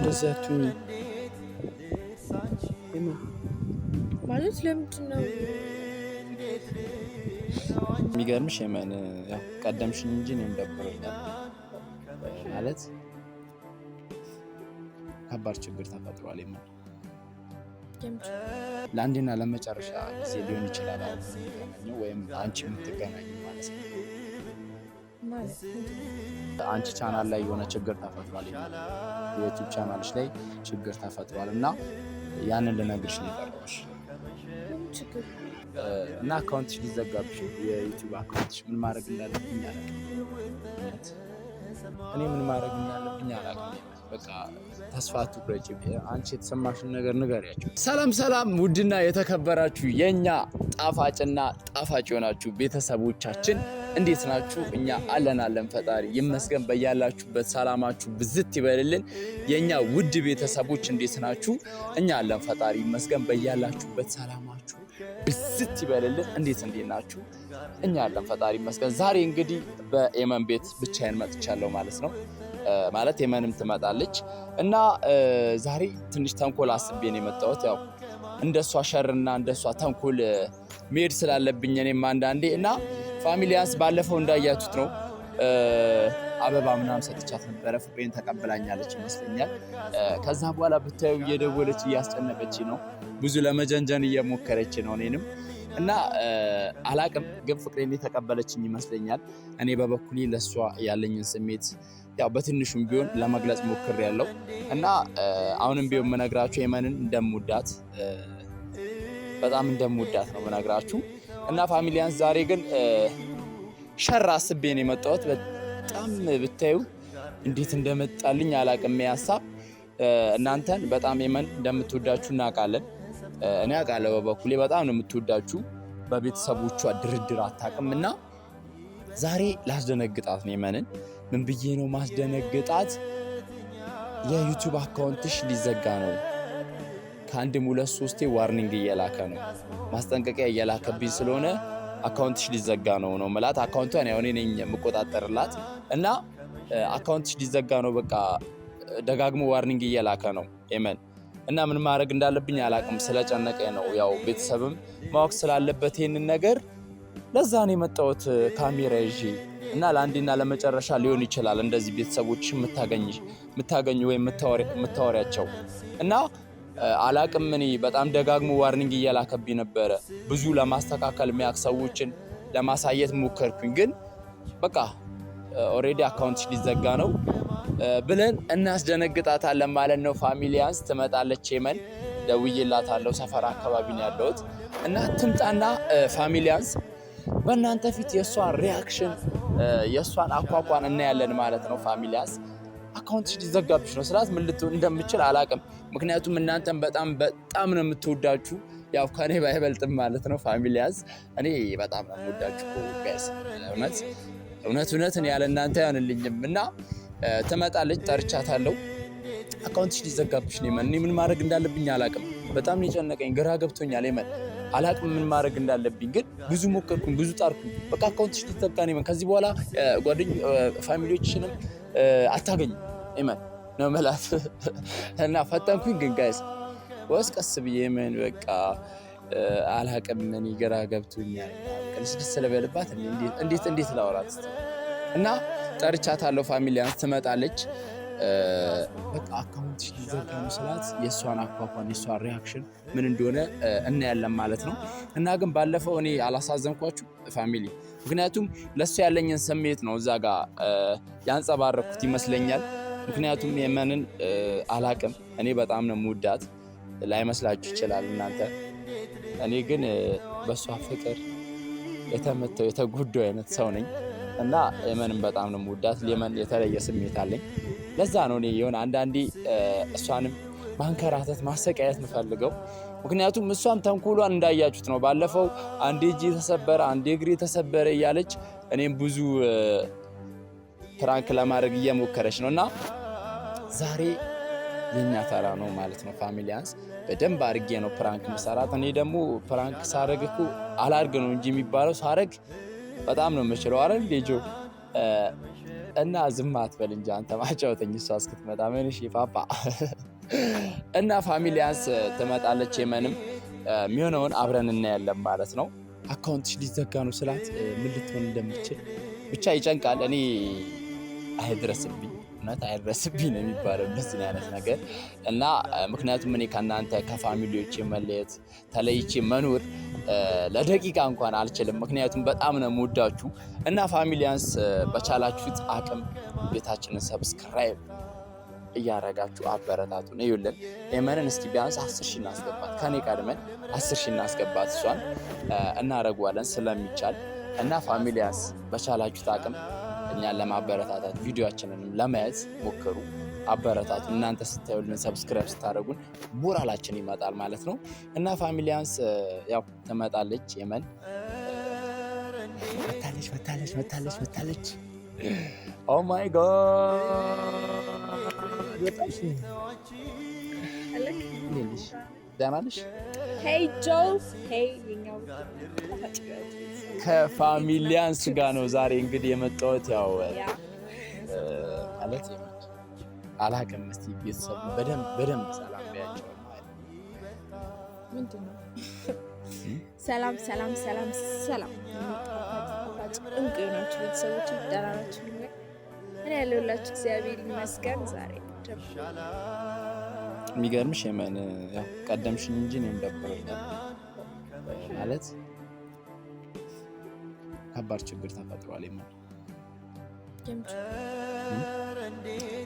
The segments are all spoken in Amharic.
እንደዛቱ ማለት ለምንድን ነው የሚገርምሽ? የመን ያው ቀደምሽኝ እንጂ እኔም ደብሮኛል። ማለት ከባድ ችግር ተፈጥሯል። የመን ለአንዴና ለመጨረሻ ጊዜ ሊሆን ይችላል የምንገናኘው ወይም አንቺ የምትገናኙ ማለት ነው። አንቺ ቻናል ላይ የሆነ ችግር ተፈጥሯል። የዩቲዩብ ቻናልሽ ላይ ችግር ተፈጥሯል እና ያንን ልነግርሽ ነው የጠራሁሽ። እና አካውንትሽ ሊዘጋብሽ የዩቲዩብ አካውንትሽ ምን ማድረግ እንዳለብኝ አላውቅም። እኔ ምን ማድረግ እንዳለብኝ አላውቅም። በቃ ተስፋ አትቁረጪ። አንቺ የተሰማሽን ነገር ንገሪያቸው። ሰላም ውድና የተከበራችሁ የኛ ጣፋጭና ጣፋጭ የሆናችሁ ቤተሰቦቻችን እንዴት ናችሁ? እኛ አለን ፈጣሪ ይመስገን። በያላችሁበት ሰላማችሁ ብዝት ይበልልን። የኛ ውድ ቤተሰቦች እንዴት ናችሁ? እኛ አለን ፈጣሪ ይመስገን። በያላችሁበት ሰላማችሁ ብዝት ይበልልን። እንዴት ናችሁ? እኛ አለን ፈጣሪ ይመስገን። ዛሬ እንግዲህ በየመን ቤት ብቻዬን መጥቻለሁ ማለት ነው። ማለት የመንም ትመጣለች እና ዛሬ ትንሽ ተንኮል አስቤ ነው የመጣሁት። ያው እንደሷ ሸርና እንደሷ ተንኮል መሄድ ስላለብኝ እኔም አንዳንዴ እና ፋሚሊያንስ ባለፈው እንዳያችሁት ነው አበባ ምናምን ሰጥቻት ነበረ። ፍቅሬን ተቀበላኛለች ይመስለኛል። ከዛ በኋላ ብታዩ እየደወለች እያስጨነቀች ነው፣ ብዙ ለመጀንጀን እየሞከረች ነው እኔንም እና አላቅም፣ ግን ፍቅሬን የተቀበለችኝ ይመስለኛል። እኔ በበኩሌ ለሷ ያለኝን ስሜት ያው በትንሹም ቢሆን ለመግለጽ ሞክሬያለሁ እና አሁንም ቢሆን የምነግራችሁ የመንን እንደምወዳት በጣም እንደምወዳት ነው የምነግራችሁ። እና ፋሚሊያንስ ዛሬ ግን ሸር አስቤ ነው የመጣሁት። በጣም ብታዩ እንዴት እንደመጣልኝ አላቅም ሀሳብ። እናንተን በጣም የመን እንደምትወዳችሁ እናውቃለን። እኔ አውቃለሁ በበኩሌ በጣም ነው የምትወዳችሁ። በቤተሰቦቿ ድርድር አታውቅም እና ዛሬ ላስደነግጣት ነው የመንን። ምን ብዬ ነው ማስደነግጣት? የዩቲዩብ አካውንትሽ ሊዘጋ ነው፣ ከአንድም 2-3 ዋርኒንግ እየላከ ነው፣ ማስጠንቀቂያ እየላከብኝ ስለሆነ አካውንትሽ ሊዘጋ ነው መላት። አካውንቷን ያው እኔ ነኝ የምቆጣጠርላት እና አካውንትሽ ሊዘጋ ነው በቃ ደጋግሞ ዋርኒንግ እየላከ ነው የመን። እና ምን ማድረግ እንዳለብኝ አላቅም፣ ስለጨነቀኝ ነው። ያው ቤተሰብም ማወቅ ስላለበት ይሄንን ነገር ለዛ ነው የመጣሁት ካሜራ ይዤ። እና ለአንዴና ለመጨረሻ ሊሆን ይችላል እንደዚህ ቤተሰቦች የምታገኙ ወይም የምታወሪያቸው እና አላቅም። እኔ በጣም ደጋግሞ ዋርኒንግ እየላከብኝ ነበረ። ብዙ ለማስተካከል የሚያውቅ ሰዎችን ለማሳየት ሞከርኩኝ፣ ግን በቃ ኦልሬዲ አካውንትሽ ሊዘጋ ነው ብለን እናስደነግጣታለን ማለት ነው። ፋሚሊያንስ ትመጣለች የመን፣ ደውዬላታለሁ። ሰፈር አካባቢ ነው ያለሁት እና ትምጣና ፋሚሊያንስ በእናንተ ፊት የእሷን ሪያክሽን የእሷን አኳኳን እናያለን ማለት ነው። ፋሚሊያንስ አካውንትሽ ሊዘጋብሽ ነው ስላት ምን ልትሆን እንደምችል አላቅም። ምክንያቱም እናንተን በጣም ነው የምትወዳችሁ፣ ያው ከኔ ባይበልጥም ማለት ነው። ፋሚሊያንስ እኔ በጣም ነው የምወዳችሁ ጋይስ። እውነት እኔ ያለ እናንተ አይሆንልኝም እና ትመጣለች፣ ጠርቻታለሁ። አካውንትሽ ሊዘጋብሽ ነው የመን። እኔ ምን ማድረግ እንዳለብኝ አላቅም። በጣም የጨነቀኝ ግራ ገብቶኛል የመን። አላቅም ምን ማድረግ እንዳለብኝ፣ ግን ብዙ ሞከርኩኝ፣ ብዙ ጣርኩኝ። በቃ አካውንትሽ ሊዘጋ ነው የመን። ከዚህ በኋላ ፋሚሊዎችሽንም አታገኝ የመን ነው መላት እና ፈተንኩኝ። ግን ጋይስ ወስ ቀስ ብዬ የመን በቃ አላቅም። እኔ ግራ ገብቶኛል። ቅልስልስ ስለበልባት እንዴት ላወራት እና ጠርቻታለሁ። ፋሚሊያንስ ትመጣለች። በቃ አካውንትሽ ሊዘጋ ነው ስላት የእሷን አኳኳን የእሷን ሪያክሽን ምን እንደሆነ እናያለን ማለት ነው። እና ግን ባለፈው እኔ አላሳዘንኳችሁ ፋሚሊ፣ ምክንያቱም ለእሷ ያለኝን ስሜት ነው እዛ ጋር ያንጸባረኩት ይመስለኛል። ምክንያቱም የመንን አላቅም፣ እኔ በጣም ነው የምወዳት። ላይመስላችሁ ይችላል እናንተ። እኔ ግን በእሷ ፍቅር የተመተው የተጎዳው አይነት ሰው ነኝ እና የመንን በጣም ነው የምወዳት። የመን የተለየ ስሜት አለኝ። ለዛ ነው እኔ የሆነ አንዳንዴ እሷንም ማንከራተት ማሰቃየት የምፈልገው። ምክንያቱም እሷም ተንኮሏን እንዳያችሁት ነው። ባለፈው አንዴ እጄ ተሰበረ፣ አንዴ እግሬ ተሰበረ እያለች እኔም ብዙ ፕራንክ ለማድረግ እየሞከረች ነው እና ዛሬ የኛ ተራ ነው ማለት ነው። ፋሚሊያንስ በደንብ አድርጌ ነው ፕራንክ መሰራት። እኔ ደግሞ ፕራንክ ሳረግ እኮ አላርግ ነው እንጂ የሚባለው ሳረግ በጣም ነው የምችለው አይደል ልጆ እና ዝም አትበል እንጂ አንተ ማጫወተኝ እሷ እስክትመጣ ምን እሺ ፓፓ እና ፋሚሊያንስ ትመጣለች። የመንም የሚሆነውን አብረን እናያለን ማለት ነው። አካውንትሽ ሊዘጋ ነው ስላት ምን ልትሆን እንደምችል ብቻ ይጨንቃል። እኔ አይድረስብኝ እውነት አይድረስብኝ ነው የሚባለው እንደዚህ አይነት ነገር እና ምክንያቱም እኔ ከእናንተ ከፋሚሊዎች መለየት ተለይቼ መኖር ለደቂቃ እንኳን አልችልም። ምክንያቱም በጣም ነው የምወዳችሁ እና ፋሚሊያንስ በቻላችሁት አቅም ቤታችንን ሰብስክራይብ እያረጋችሁ አበረታቱን። እዩልን የመንን እስቲ ቢያንስ 10,000 እናስገባት፣ ከኔ ቀድመን 10,000 እናስገባት። እሷን እናረጋለን ስለሚቻል እና ፋሚሊያንስ በቻላችሁት አቅም እኛን ለማበረታታት ቪዲዮአችንን ለማየት ሞክሩ፣ አበረታቱ። እናንተ ስታዩልን ሰብስክራይብ ስታደርጉን ሞራላችን ይመጣል ማለት ነው እና ፋሚሊያንስ ያው ትመጣለች። የመን መታለች። ኦ ማይ ጋድ ወጣሽ ደህና ነሽ? ሄይ ጆስ ሄይ የኛው ከፋሚሊያንስ ጋር ነው ዛሬ እንግዲህ የመጣሁት። ያው ማለት አላውቅም። እስቲ ቤተሰብ በደንብ ሰላም በያቸው። ምንድነው? ሰላም እንቁ ናችሁ ቤተሰቦች፣ ደህና ናችሁ? እኔ ያለሁላችሁ እግዚአብሔር ይመስገን። ዛሬ የሚገርምሽ የመን ያው ቀደምሽኝ እንጂ እኔም ደብሮኛል። ማለት ከባድ ችግር ተፈጥሯል። የመን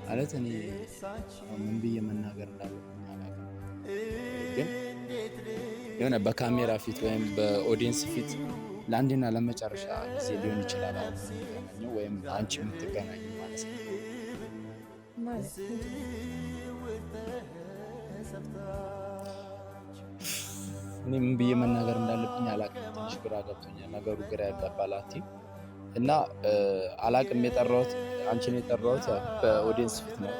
ማለት እኔ ምን ብዬ መናገር እንዳለብኝ አላውቅም፣ ግን የሆነ በካሜራ ፊት ወይም በኦዲየንስ ፊት ለአንዴና ለመጨረሻ ጊዜ ሊሆን ይችላል የምንገናኘው ወይም አንቺ የምትገናኙ ማለት ነው። እኔ ምን ብዬ መናገር እንዳለብኝ አላውቅም። ትንሽ ግራ ገብቶኛል። ነገሩ ግራ ያጋባል እና አላውቅም። አንቺን የጠራሁት በኦዲየንስ ፊት ነው፣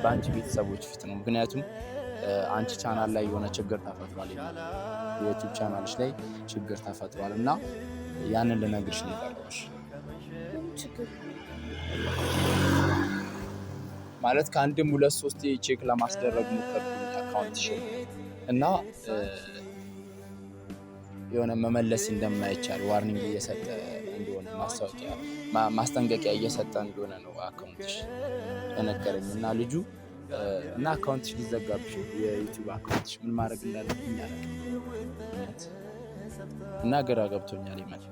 በአንቺ ቤተሰቦች ፊት ነው። ምክንያቱም አንቺ ቻናል ላይ የሆነ ችግር ተፈጥሯል፣ የዩቲዩብ ቻናልሽ ላይ ችግር ተፈጥሯል እና ያንን ልነግርሽ ነው የጠራሁሽ። ማለት ከአንድም 2-3 ቼክ ለማስደረግ ሞከርኩኝ አካውንትሽ እና የሆነ መመለስ እንደማይቻል ዋርኒንግ እየሰጠ እንደሆነ ማስጠንቀቂያ እየሰጠ እንደሆነ ነው አካውንትሽ የነገረኝ እና ልጁ እና አካውንትሽ ሊዘጋብሽ የዩቲዩብ አካውንትሽ ምን ማድረግ እንዳለብኝ አላውቅም እና ግራ ገብቶኛል ይመል።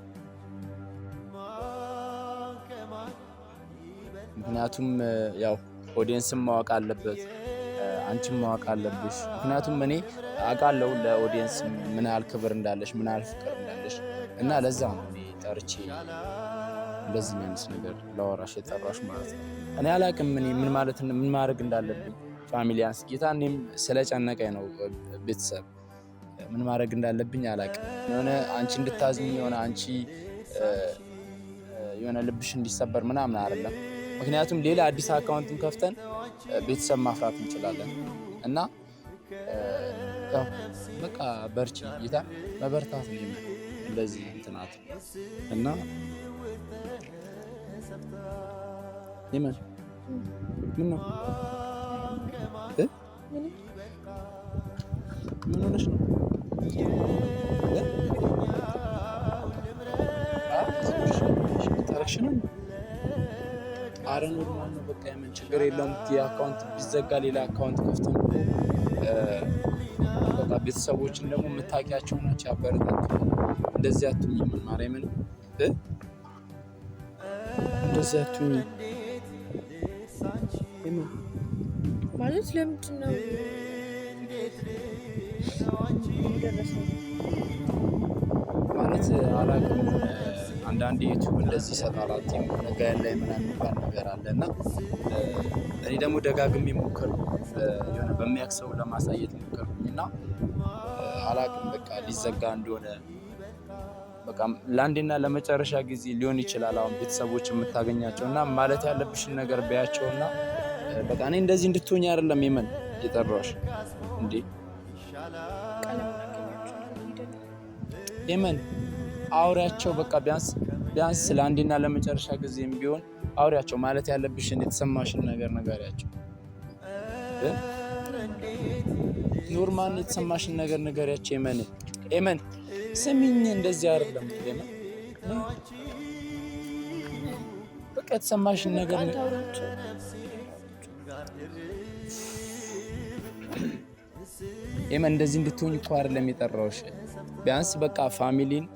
ምክንያቱም ያው ኦዲየንስም ማወቅ አለበት፣ አንቺም ማወቅ አለብሽ። ምክንያቱም እኔ አውቃለሁ ለኦዲየንስ ምን ያህል ክብር እንዳለሽ፣ ምን ያህል ፍቅር እንዳለሽ እና ለዛ ነው እኔ ጠርቼ እንደዚህ አይነት ነገር ላወራሽ የጠራሽ ማለት ነው። እኔ አላውቅም ምን ማድረግ እንዳለብኝ ፋሚሊያንስ ጌታ እኔም ስለጨነቀኝ ነው። ቤተሰብ ምን ማድረግ እንዳለብኝ አላውቅም። የሆነ አንቺ እንድታዝኝ አንቺ የሆነ ልብሽ እንዲሰበር ምናምን አይደለም። ምክንያቱም ሌላ አዲስ አካውንትን ከፍተን ቤተሰብ ማፍራት እንችላለን እና ያው በቃ በርቺ ጌታ መበርታት ነው እንደዚህ እንትናት እና ይመን ምን ነው ምን ሆነሽ ነው? ታረክሽ ነው? አረ ኖርማል ነው በቃ የምን ችግር የለውም። የአካውንት ቢዘጋ ሌላ አካውንት ከፍተን በቃ ቤተሰቦችን ደግሞ የምታውቂያቸው ናቸው ያበረታቱ። እንደዚህ አትሁኝ ምን ማርያምን እንደዚህ አትሁኝ ማለት ለምንድን ነው ማለት አላውቅም። አንዳንድ ዩቲዩብ እንደዚህ ይሰጣል ጋር ላይ ምናምን የሚባል ነገር አለ እና እኔ ደግሞ ደጋግሜ ሞከርኩ የሆነ በሚያክሰው ለማሳየት ሞከርኩኝ እና አላውቅም በቃ ሊዘጋ እንደሆነ በቃ ለአንዴና ለመጨረሻ ጊዜ ሊሆን ይችላል። አሁን ቤተሰቦች የምታገኛቸው እና ማለት ያለብሽን ነገር በያቸው እና በቃ እኔ እንደዚህ እንድትሆኝ አይደለም የመን የጠራሽ እንዴ የመን አውሪያቸው በቃ ቢያንስ ቢያንስ ለአንዴና ለመጨረሻ ጊዜም ቢሆን አውሪያቸው። ማለት ያለብሽን የተሰማሽን ነገር ንገሪያቸው። ኖርማል የተሰማሽን ነገር ንገሪያቸው። ኤመን ስሚኝ፣ እንደዚህ አይደለም ኤመን። በቃ የተሰማሽን ነገር ኤመን። እንደዚህ እንድትሆኝ እኮ አይደለም የጠራሁሽ። ቢያንስ በቃ ፋሚሊን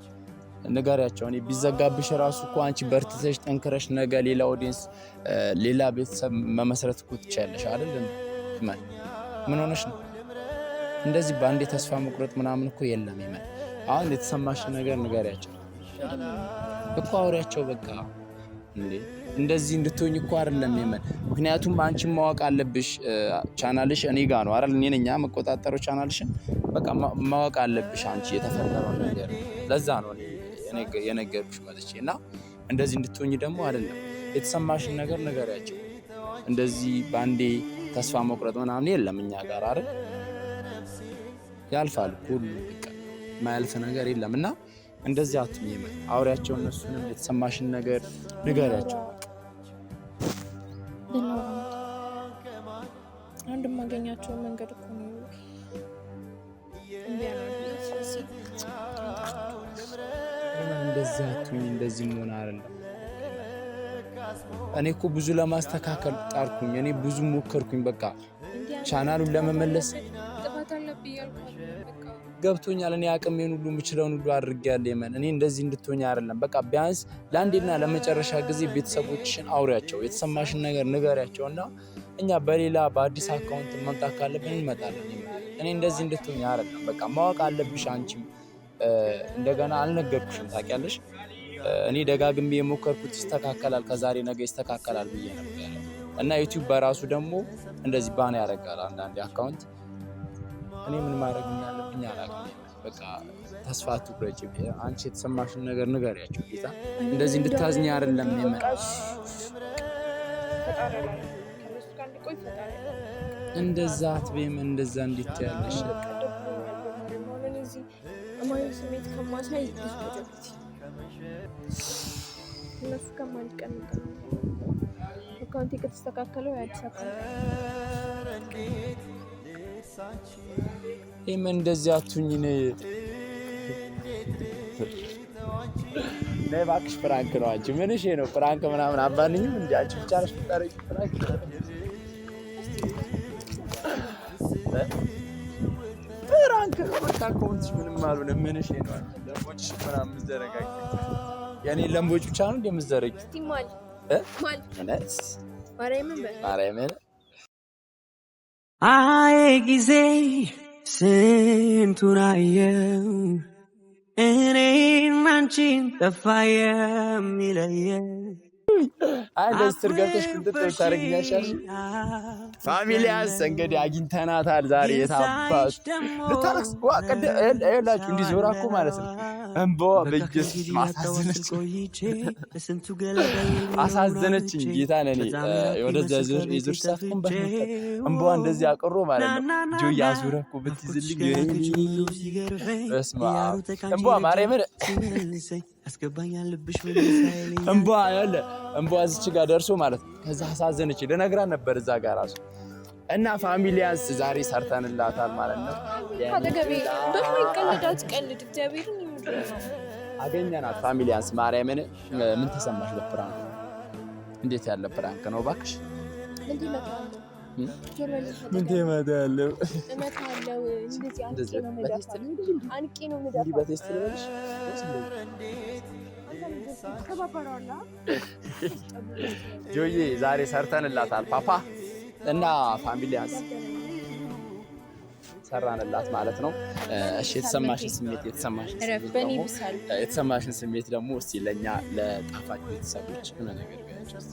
ንገሪያቸው። እኔ ቢዘጋብሽ ራሱ እኮ አንቺ በርትተሽ ጠንክረሽ ነገ ሌላ ኦዲየንስ ሌላ ቤተሰብ መመስረት እኮ ትችያለሽ አይደል? ምን ሆነሽ ነው እንደዚህ በአንዴ ተስፋ መቁረጥ ምናምን እኮ የለም። ኤመን አሁን የተሰማሽን ነገር ንገሪያቸው እኮ አውሪያቸው። በቃ እንዴ እንደዚህ እንድትሆኝ እኮ አይደለም ኤመን። ምክንያቱም አንቺን ማወቅ አለብሽ። ቻናልሽ እኔ ጋር ነው አይደል? እኔ ነኝ መቆጣጠረው ቻናልሽን። በቃ ማወቅ አለብሽ አንቺ የተፈጠረው ነገር። ለዛ ነው እኔ የነገርኩሽ መጥቼ እና እንደዚህ እንድትሆኝ ደግሞ አይደለም። የተሰማሽን ነገር ንገሪያቸው። እንደዚህ በአንዴ ተስፋ መቁረጥ ምናምን የለም እኛ ጋር አይደል? ያልፋል ሁሉ በቃ ማያልፍ ነገር የለም። እና እንደዚህ አትሁኝ። አውሪያቸው። እነሱንም የተሰማሽን ነገር ንገሪያቸው። አንድ ማገኛቸው መንገድ እኮ ነው። እንደዚህ አትሁኝ። እንደዚህ መሆን አይደለም። እኔ እኮ ብዙ ለማስተካከል ጣርኩኝ። እኔ ብዙ ሞከርኩኝ። በቃ ቻናሉን ለመመለስ ገብቶኛል። እኔ አቅሜን ሁሉ የምችለውን ሁሉ አድርጌያለሁ። ኤመን እኔ እንደዚህ እንድትሆኝ አይደለም። በቃ ቢያንስ ለአንዴና ለመጨረሻ ጊዜ ቤተሰቦችሽን አውሪያቸው፣ የተሰማሽን ነገር ንገሪያቸው እና እኛ በሌላ በአዲስ አካውንት መምጣት ካለብን እንመጣለን። እኔ እንደዚህ እንድትሆኝ አይደለም። በቃ ማወቅ አለብሽ አንቺም። እንደገና አልነገርኩሽም ታውቂያለሽ። እኔ ደጋግሜ የሞከርኩት ይስተካከላል፣ ከዛሬ ነገ ይስተካከላል ብዬ ነበር እና ዩቲዩብ በራሱ ደግሞ እንደዚህ ባን ያደርጋል አንዳንዴ አካውንት። እኔ ምን ማድረግ እንዳለብኝ አላውቅም። በቃ ተስፋ አትቁረጪ። አንቺ የተሰማሽን ነገር ንገሪያቸው። ጌታ እንደዚህ እንድታዝኝ አይደለም። እንደዛ አትበይም። እንደዛ እንዴት ያለሽ ስሜት ከማሳይ እነሱ ከማልቀንቀ አካውንቴ ከተስተካከለው የአዲስ አካውንት ኤመን እንደዚህ አትሁኝ። ነይ እባክሽ። ፍራንክ ነው። አንቺ ምንሽ ነው? ፍራንክ ምናምን አባንኝም እንዴ? አንቺ ብቻ ነሽ የምታረጊ ፍራንክ። ፍራንክ በቃ አካውንትሽ ምንም አልሆነም። ምንሽ ነው? ለምቦችሽ ምናምን ምዘረጋጊ የኔ ለምቦች ብቻ ነው እንደምዘረጊ ማል ማርያምን አይ ጊዜ ስንቱን አየው እኔን አንቺን ጠፋ የሚለየን። ለስትር ገብተሽ ቅንጥጥ ታደርጊኛለሽ። ፋሚሊያንስ እንግዲህ አግኝተናታል ዛሬ። የታባቱ ልታረክስ ይላችሁ እንዲዞራ እኮ ማለት ነው። እንባዋ በእጅስ አሳዘነችኝ። ጌታ ነኔ ወደዛ የዞር ሳትኩም እንባዋ እንደዚህ አቅሮ ማለት ነው። ጆ ያዙረ እኮ ብትይዝልኝ በስመ አብ። እንባዋ ማርያምን እንባዋ ያለ እንባዋ እዚች ጋር ደርሶ ማለት ነው። ከዛ አሳዘነች። ልነግራት ነበር እዛ ጋር ራሱ እና ፋሚሊያንስ ዛሬ ሰርተንላታል ማለት ነው። አጠገቤ ደግሞ ይቀልዳት ቀልድ እግዚአብሔርን አገኘናት። ፋሚሊያንስ ማርያምን ምን ተሰማሽ? በፕራንክ እንዴት ያለ ፕራንክ ነው እባክሽ? ምን ትመታለህ? ጆዬ ዛሬ ሰርተንላታል ፓፓ እና ፋሚሊያንስ ሰራንላት ማለት ነው። እሺ የተሰማሽን ስሜት ደግሞ እስቲ ለኛ ለጣፋጭ ቤተሰቦች ምን ነገር ቢያንስ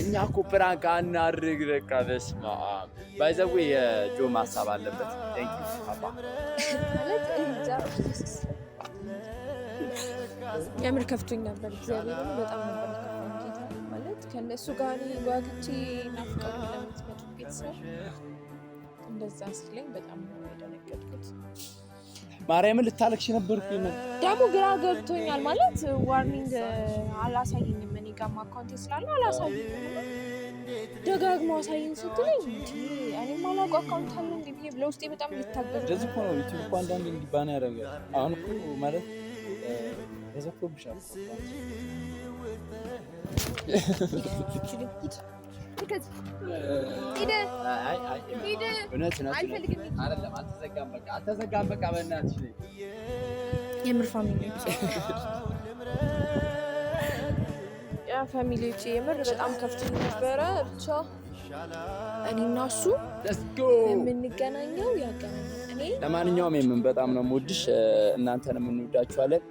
እኛ እኮ ፕራንክ አናድርግ። በቃ በስመ አብ ባይዘው የጆ ማሳብ አለበት። ቴንክ ዩ ፓፓ የምር ከፍቶኝ ነበር። እግዚአብሔር በጣም ነበር ከፍቶኝ ማለት ከነሱ ጋር ጓግቼ ናፍቀው ለምትመጡ ቤተሰብ እንደዛ ሲለኝ በጣም ነው የደነገጥኩት። ማርያምን ልታለቅሽ ነበርኩ። ደግሞ ግራ ገብቶኛል ማለት ዋርኒንግ አላሳየኝም። እኔ ጋርም አካውንቴ ስላለ አላሳየኝም። ደጋግሞ አሳየኝ ስትለኝ እኔ ማላውቀው አካውንት አለ እንዴ ብዬ ለውስጤ በጣም ልታገል። እንደዚህ እኮ ነው ዩቲዩብ እኮ አንዳንዴ እንዲባና ያደርጋል። አሁን እኮ ማለት ተዘግቶብሻል። አልተዘጋም። በቃ በእናትሽ የምር ፋሚሊዎቼ የምር በጣም ከፍቶኝ ነበረ። ብቻ እኔና እሱ የምንገናኘው ያገናኛል። ለማንኛውም በጣም ነው የምወድሽ፣ እናንተንም እንወዳችኋለን።